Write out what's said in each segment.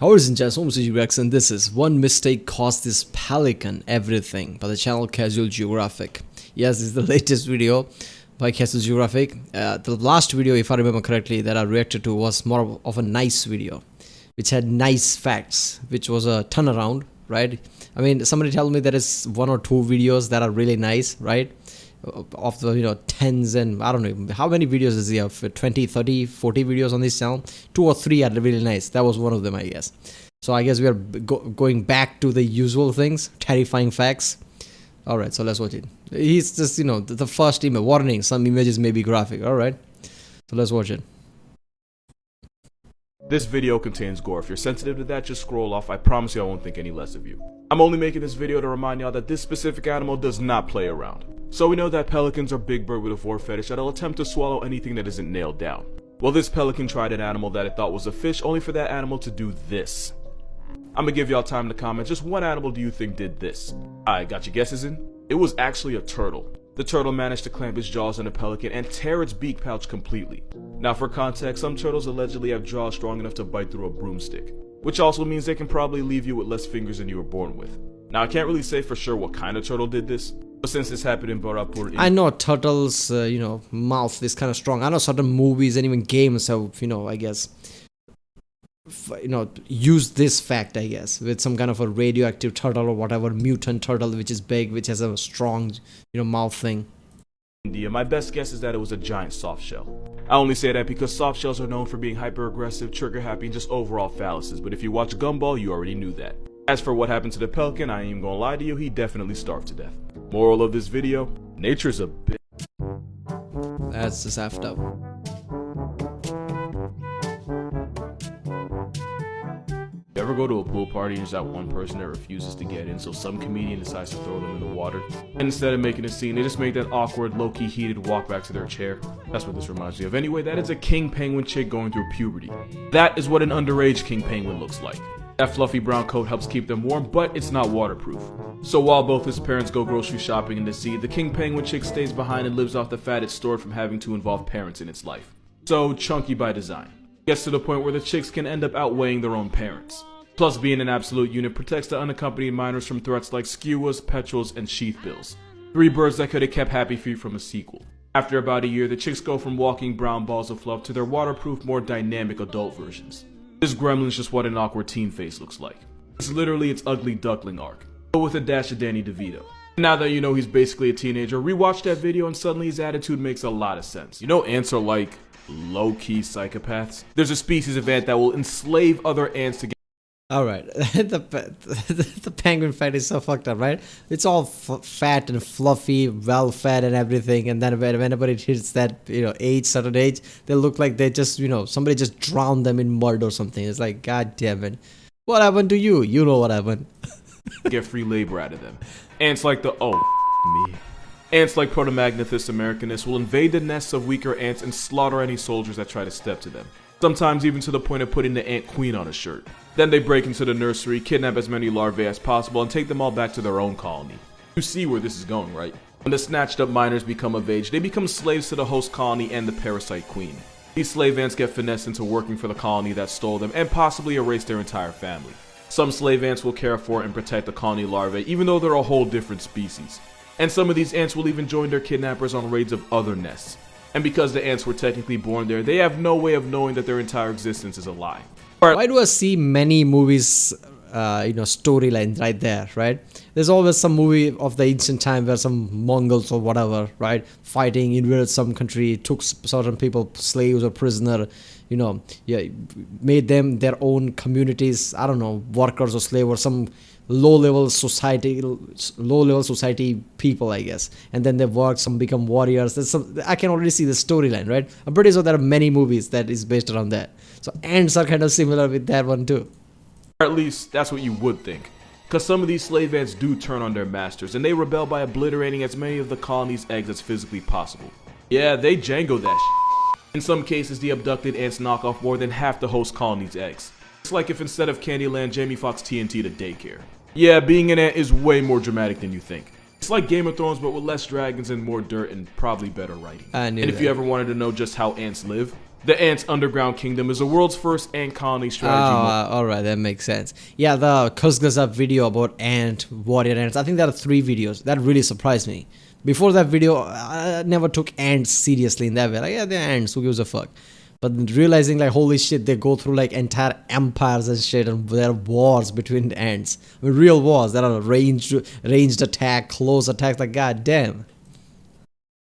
Ladies and gents, and this is One Mistake Cost This Pelican Everything by the channel Casual Geographic. Yes, this is the latest video by Casual Geographic. The last video, if I remember correctly, that I reacted to was more of a nice video, which had nice facts, which was a turnaround, right? I mean, somebody tell me there is one or two videos that are really nice, right? Of the tens and I don't know how many videos is he have, 20 30 40 videos on this channel. 2 or 3 are really nice. That was one of them, I guess. So I guess we are going back to the usual things, terrifying facts. All right, so let's watch it. He's just the first email warning, some images may be graphic. All right, so let's watch it. This video contains gore. If you're sensitive to that, just scroll off. I promise you I won't think any less of you. I'm only making this video to remind y'all that this specific animal does not play around. So we know that pelicans are big bird with a vor fetish that'll attempt to swallow anything that isn't nailed down. Well, this pelican tried an animal that it thought was a fish, only for that animal to do this. I'm gonna give y'all time to comment. Just what animal do you think did this? Alright, got your guesses in? It was actually a turtle. The turtle managed to clamp its jaws on a pelican and tear its beak pouch completely. Now for context, some turtles allegedly have jaws strong enough to bite through a broomstick, which also means they can probably leave you with less fingers than you were born with. Now I can't really say for sure what kind of turtle did this, but since this happened in Barapur, I know turtles, mouth is kind of strong. I know certain movies and even games have, I guess, use this fact, I guess, with some kind of a radioactive turtle or whatever, mutant turtle, which is big, which has a strong, mouth thing. India, my best guess is that it was a giant soft shell. I only say that because soft shells are known for being hyper aggressive, trigger happy, and just overall phalluses, but if you watch Gumball, you already knew that. As for what happened to the pelican, I ain't even gonna lie to you, he definitely starved to death. Moral of this video, nature's a bitch. That's just effed up. You ever go to a pool party and there's that one person that refuses to get in, so some comedian decides to throw them in the water? And instead of making a scene, they just make that awkward, low-key heated walk back to their chair? That's what this reminds me of. Anyway, that is a king penguin chick going through puberty. That is what an underage king penguin looks like. That fluffy brown coat helps keep them warm, but it's not waterproof. So while both his parents go grocery shopping in the sea, the king penguin chick stays behind and lives off the fat it's stored from having to involve parents in its life. So chunky by design. Gets to the point where the chicks can end up outweighing their own parents. Plus, being an absolute unit protects the unaccompanied minors from threats like skuas, petrels, and sheathbills. 3 birds that could have kept Happy Feet from a sequel. After about a year, the chicks go from walking brown balls of fluff to their waterproof, more dynamic adult versions. This gremlin's just what an awkward teen face looks like. It's literally its ugly duckling arc, but with a dash of Danny DeVito. Now that you know he's basically a teenager, rewatch that video and suddenly his attitude makes a lot of sense. You know ants are like low-key psychopaths? There's a species of ant that will enslave other ants to get. Alright, the penguin fat is so fucked up, right? It's all fat and fluffy, well fed and everything, and then whenever it hits that, certain age, they look like they just, somebody just drowned them in mud or something. It's like, god damn it. What happened to you? You know what happened. Get free labor out of them. Ants like me. Ants like Protomagnathus americanus will invade the nests of weaker ants and slaughter any soldiers that try to step to them. Sometimes even to the point of putting the ant queen on a shirt. Then they break into the nursery, kidnap as many larvae as possible, and take them all back to their own colony. You see where this is going, right? When the snatched up minors become of age, they become slaves to the host colony and the parasite queen. These slave ants get finessed into working for the colony that stole them and possibly erase their entire family. Some slave ants will care for and protect the colony larvae, even though they're a whole different species. And some of these ants will even join their kidnappers on raids of other nests. And because the ants were technically born there, they have no way of knowing that their entire existence is a lie. Why do I see many movies, storylines right there, right? There's always some movie of the ancient time where some Mongols or whatever, right, fighting, invaded some country, took certain people, slaves or prisoner, made them their own communities, I don't know, workers or slave or some low-level society people, I guess, and then they work, some become warriors. I can already see the storyline, right? I'm pretty sure there are many movies that is based around that. So ants are kind of similar with that one too. Or at least that's what you would think, because some of these slave ants do turn on their masters and they rebel by obliterating as many of the colony's eggs as physically possible. Yeah, they Django that shit. In some cases, the abducted ants knock off more than half the host colony's eggs. It's like if instead of Candyland, Jamie Foxx TNT to daycare. Yeah, being an ant is way more dramatic than you think. It's like Game of Thrones, but with less dragons and more dirt and probably better writing. And if you ever wanted to know just how ants live, The ants' underground kingdom is the world's first ant colony strategy. Alright, that makes sense. Yeah, the Kuzgazab video about warrior ants. I think there are 3 videos. That really surprised me. Before that video, I never took ants seriously in that way. Like, yeah, they're ants, who gives a fuck? But realizing, like, holy shit, they go through like entire empires and shit, and there are wars between the ants. I mean, real wars. There are ranged attack, close attacks, like, god damn.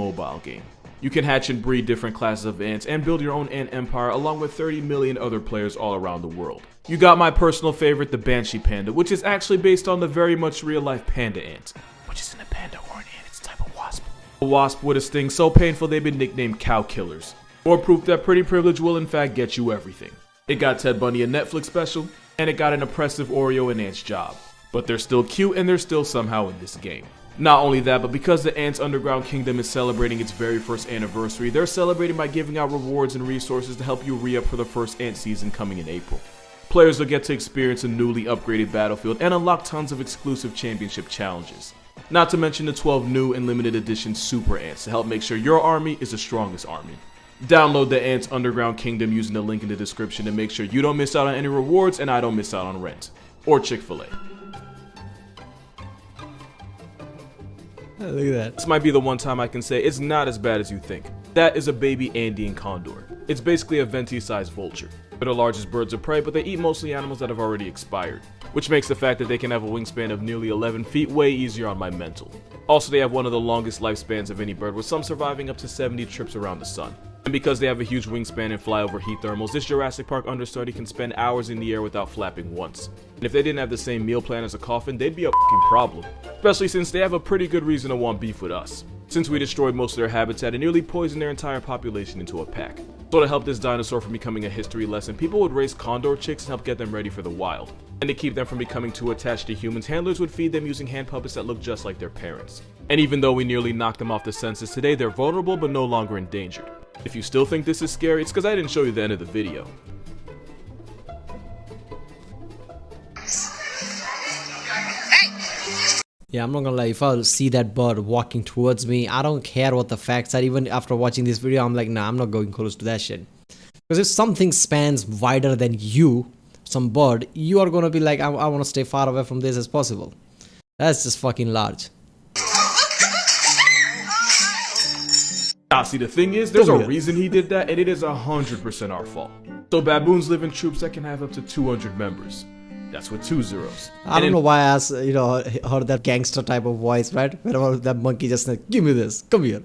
Mobile game. You can hatch and breed different classes of ants and build your own ant empire along with 30 million other players all around the world. You got my personal favorite, the Banshee Panda, which is actually based on the very much real-life panda ant, which isn't a panda or an ant, it's a type of wasp. A wasp with a sting so painful they've been nicknamed cow killers. More proof that pretty privilege will in fact get you everything. It got Ted Bundy a Netflix special, and it got an oppressive Oreo and Ant's job. But they're still cute and they're still somehow in this game. Not only that, but because the Ants Underground Kingdom is celebrating its very first anniversary, they're celebrating by giving out rewards and resources to help you re-up for the first Ant season coming in April. Players will get to experience a newly upgraded battlefield and unlock tons of exclusive championship challenges. Not to mention the 12 new and limited edition Super Ants to help make sure your army is the strongest army. Download the Ants Underground Kingdom using the link in the description to make sure you don't miss out on any rewards and I don't miss out on rent. Or Chick-fil-A. Look at that. This might be the one time I can say it's not as bad as you think. That is a baby Andean condor. It's basically a venti-sized vulture. They're the largest birds of prey, but they eat mostly animals that have already expired, which makes the fact that they can have a wingspan of nearly 11 feet way easier on my mental. Also, they have one of the longest lifespans of any bird, with some surviving up to 70 trips around the sun. And because they have a huge wingspan and fly over heat thermals, this Jurassic Park understudy can spend hours in the air without flapping once. And if they didn't have the same meal plan as a coffin, they'd be a fucking problem. Especially since they have a pretty good reason to want beef with us, since we destroyed most of their habitat and nearly poisoned their entire population into a pack. So to help this dinosaur from becoming a history lesson, people would raise condor chicks and help get them ready for the wild. And to keep them from becoming too attached to humans, handlers would feed them using hand puppets that look just like their parents. And even though we nearly knocked them off the census today, they're vulnerable but no longer endangered. If you still think this is scary, it's because I didn't show you the end of the video. Yeah, I'm not gonna lie, if I see that bird walking towards me, I don't care what the facts are. Even after watching this video, I'm like, nah, I'm not going close to that shit. Because if something spans wider than you, some bird, you are gonna be like, I wanna stay far away from this as possible. That's just fucking large. Nah, see, the thing is, there's a reason he did that, and it is 100% our fault. So baboons live in troops that can have up to 200 members. That's with 2 zeros. I don't know why I heard that gangster type of voice, right? Whenever that monkey just like, give me this, come here.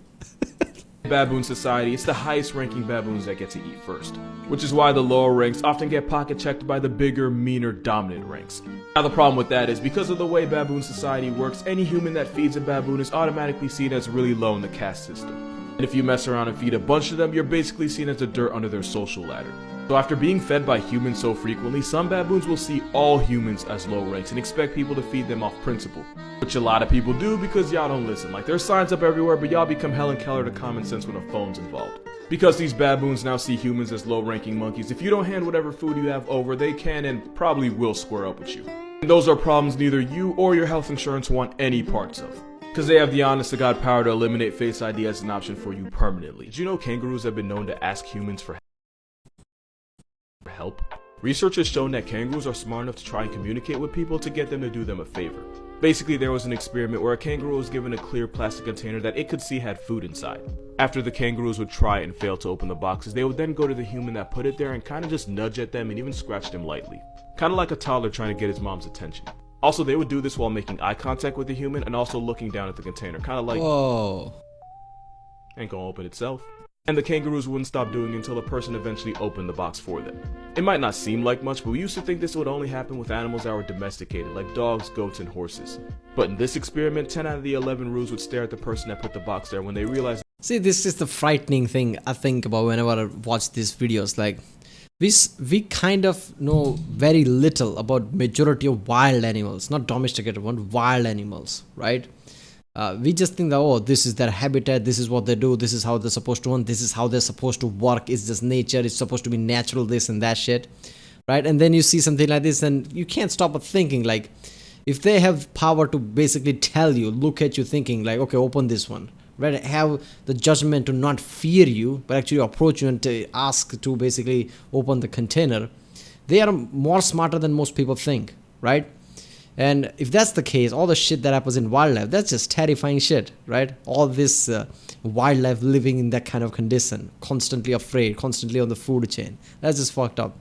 Baboon society, it's the highest ranking baboons that get to eat first, which is why the lower ranks often get pocket checked by the bigger, meaner, dominant ranks. Now the problem with that is because of the way baboon society works, any human that feeds a baboon is automatically seen as really low in the caste system. And if you mess around and feed a bunch of them, you're basically seen as the dirt under their social ladder. So after being fed by humans so frequently, some baboons will see all humans as low ranks and expect people to feed them off principle. Which a lot of people do because y'all don't listen. Like, there's signs up everywhere, but y'all become Helen Keller to common sense when a phone's involved. Because these baboons now see humans as low-ranking monkeys, if you don't hand whatever food you have over, they can and probably will square up with you. And those are problems neither you or your health insurance want any parts of. Because they have the honest-to-God power to eliminate Face ID as an option for you permanently. Did you know kangaroos have been known to ask humans for help? Research has shown that kangaroos are smart enough to try and communicate with people to get them to do them a favor. Basically, there was an experiment where a kangaroo was given a clear plastic container that it could see had food inside. After the kangaroos would try and fail to open the boxes, they would then go to the human that put it there and kind of just nudge at them and even scratch them lightly. Kind of like a toddler trying to get his mom's attention. Also, they would do this while making eye contact with the human and also looking down at the container, kind of like, whoa, ain't gonna open itself. And the kangaroos wouldn't stop doing it until the person eventually opened the box for them. It might not seem like much, but we used to think this would only happen with animals that were domesticated, like dogs, goats, and horses. But in this experiment, 10 out of the 11 roos would stare at the person that put the box there when they realized. See, this is the frightening thing I think about whenever I watch these videos. Like, we kind of know very little about majority of wild animals, not domesticated ones, wild animals, right? We just think that, oh, this is their habitat, this is what they do, this is how they're supposed to run, this is how they're supposed to work, it's just nature, it's supposed to be natural, this and that shit, right? And then you see something like this and you can't stop but thinking, like, if they have power to basically tell you, look at you thinking like, okay, open this one, right? Have the judgment to not fear you, but actually approach you and to ask to basically open the container. They are more smarter than most people think, right? And if that's the case, all the shit that happens in wildlife, that's just terrifying shit, right? All this wildlife living in that kind of condition, constantly afraid, constantly on the food chain. That's just fucked up.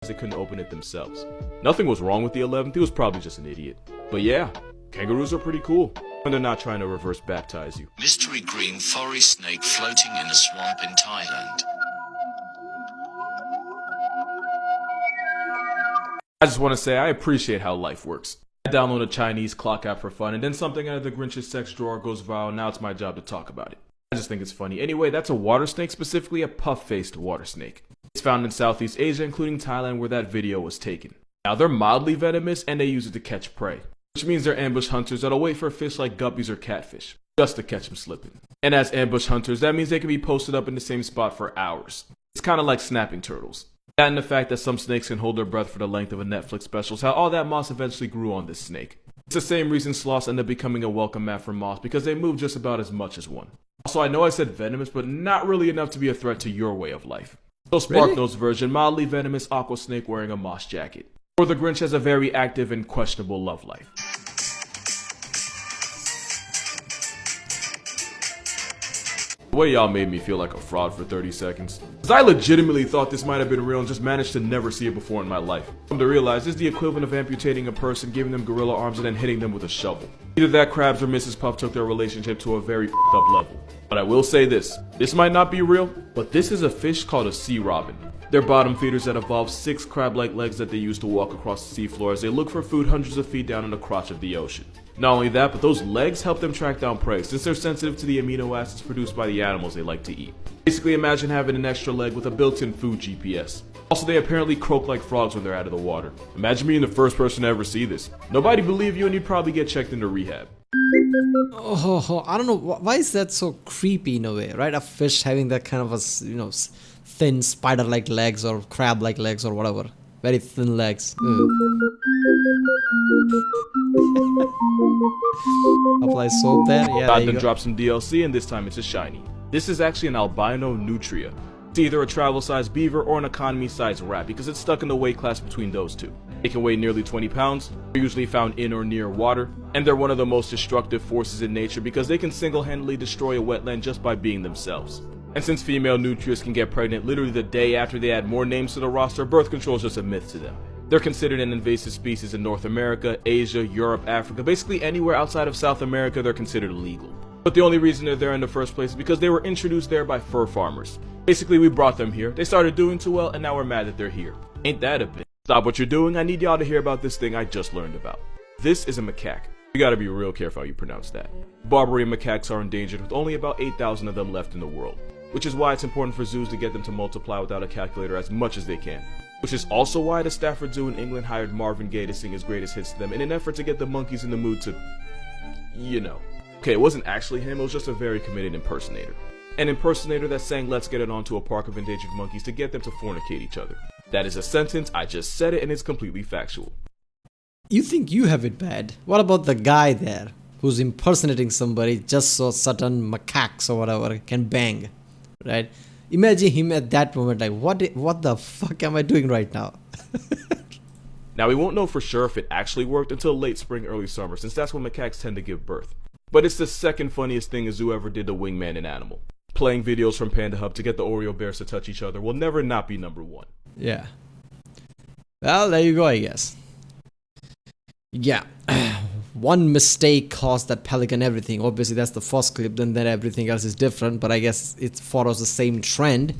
They couldn't open it themselves. Nothing was wrong with the 11th, he was probably just an idiot. But yeah, kangaroos are pretty cool. And they're not trying to reverse baptize you. Mystery green forest snake floating in a swamp in Thailand. I just want to say I appreciate how life works. I download a Chinese clock app for fun, and then something out of the Grinch's sex drawer goes viral, now it's my job to talk about it. I just think it's funny. Anyway, that's a water snake, specifically a puff-faced water snake. It's found in Southeast Asia, including Thailand, where that video was taken. Now, they're mildly venomous, and they use it to catch prey, which means they're ambush hunters that'll wait for fish like guppies or catfish, just to catch them slipping. And as ambush hunters, that means they can be posted up in the same spot for hours. It's kind of like snapping turtles. That and the fact that some snakes can hold their breath for the length of a Netflix special is how all that moss eventually grew on this snake. It's the same reason sloths end up becoming a welcome mat for moss, because they move just about as much as one. Also, I know I said venomous, but not really enough to be a threat to your way of life. So Sparknose version, mildly venomous aqua snake wearing a moss jacket. Or the Grinch has a very active and questionable love life. The way y'all made me feel like a fraud for 30 seconds. Cause I legitimately thought this might have been real and just managed to never see it before in my life. Come to realize this is the equivalent of amputating a person, giving them gorilla arms, and then hitting them with a shovel. Either that Krabs or Mrs. Puff took their relationship to a very f***ed up level. But I will say this might not be real, but this is a fish called a sea robin. They're bottom feeders that evolved 6 crab-like legs that they use to walk across the seafloor as they look for food hundreds of feet down in the crotch of the ocean. Not only that, but those legs help them track down prey, since they're sensitive to the amino acids produced by the animals they like to eat. Basically, imagine having an extra leg with a built-in food GPS. Also, they apparently croak like frogs when they're out of the water. Imagine being the first person to ever see this. Nobody believe you and you'd probably get checked into rehab. Oh, I don't know, why is that so creepy in a way, right? A fish having that kind of a, thin spider-like legs or crab-like legs or whatever. Very thin legs. Apply soap there. Yeah, God then drop some DLC, and this time it's a shiny. This is actually an albino nutria. It's either a travel-sized beaver or an economy-sized rat because it's stuck in the weight class between those two. They can weigh nearly 20 pounds, they're usually found in or near water, and they're one of the most destructive forces in nature because they can single-handedly destroy a wetland just by being themselves. And since female nutrias can get pregnant literally the day after they add more names to the roster, birth control is just a myth to them. They're considered an invasive species in North America, Asia, Europe, Africa, basically anywhere outside of South America they're considered illegal. But the only reason they're there in the first place is because they were introduced there by fur farmers. Basically, we brought them here, they started doing too well, and now we're mad that they're here. Ain't that a bitch? Stop what you're doing, I need y'all to hear about this thing I just learned about. This is a macaque. You gotta be real careful how you pronounce that. Barbarian macaques are endangered with only about 8,000 of them left in the world, which is why it's important for zoos to get them to multiply without a calculator as much as they can. Which is also why the Stafford Zoo in England hired Marvin Gaye to sing his greatest hits to them in an effort to get the monkeys in the mood to, Okay, it wasn't actually him, it was just a very committed impersonator. An impersonator that sang Let's Get It On to a park of endangered monkeys to get them to fornicate each other. That is a sentence, I just said it, and it's completely factual. You think you have it bad? What about the guy there who's impersonating somebody just so certain macaques or whatever can bang, right? Imagine him at that moment like, what the fuck am I doing right now? Now we won't know for sure if it actually worked until late spring, early summer, since that's when macaques tend to give birth. But it's the second funniest thing a zoo ever did to wingman an animal. Playing videos from Panda Hub to get the Oreo bears to touch each other will never not be number one. Yeah. Well, there you go, I guess. Yeah. One mistake caused that Pelican everything. Obviously, that's the first clip, then everything else is different, but I guess it follows the same trend.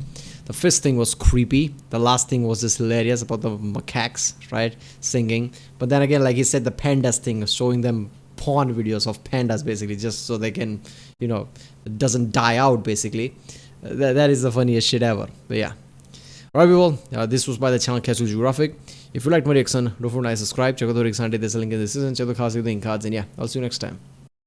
The first thing was creepy. The last thing was just hilarious about the macaques, right? Singing. But then again, like he said, the pandas thing, showing them porn videos of pandas basically, just so they can, it doesn't die out basically. That is the funniest shit ever. But yeah. Alright people, this was by the channel Casual Geographic. If you liked my reaction, don't forget to subscribe, check out the reaction, there's a link in the description, check out the cards in the cards, and yeah, I'll see you next time.